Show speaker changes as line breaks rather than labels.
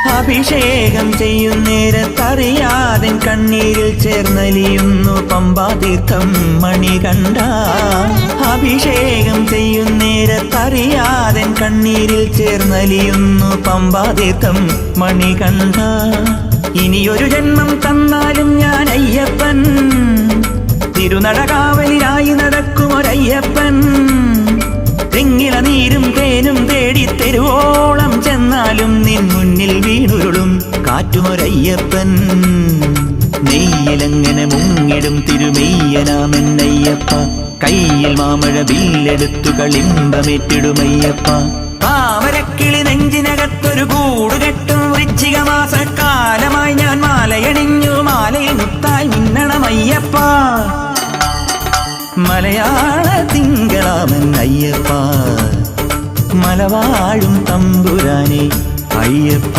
അഭിഷേകം ചെയ്യുന്നേരത്തറിയാതെ കണ്ണീരിൽ ചേർന്നലിയുന്നു പമ്പാതീർത്ഥം മണികണ്ഠ. അഭിഷേകം ചെയ്യുന്നേരത്തറിയാതെ കണ്ണീരിൽ ചേർന്നലിയുന്നു പമ്പാതീർത്ഥം മണികണ്ഠ. ഇനിയൊരു ജന്മം തന്നാലും ഞാൻ അയ്യപ്പൻ, തിരുനടകാവലിനായി നടക്കുമൊരയ്യപ്പൻ. തെങ്ങില നീരും തേനും തേടി തെരുവോളം ചെന്നാലും നിൻ മുന്നിൽ വീണുരുളും കാറ്റുമൊരയ്യപ്പൻ. നെയ്യിലെങ്ങനെ മുങ്ങിടും തിരുമെയ്യനാമെന്നയ്യപ്പ, കയ്യിൽ മാമഴ ബില്ലെടുത്തു കളിമ്പമേറ്റിടുമയ്യപ്പ. താമരക്കിളി നെഞ്ചിനകത്തൊരു കൂട് കെട്ടും വൃശ്ചിക മാസക്കാലമായി ഞാൻ മാലയണിഞ്ഞു, മാലയിൽ മുത്തായി മിന്നണമയ്യപ്പ. മലയാള തിങ്കളാമെന്നയ്യപ്പ, മലവാഴും തമ്പുരാനെ അയ്യപ്പ.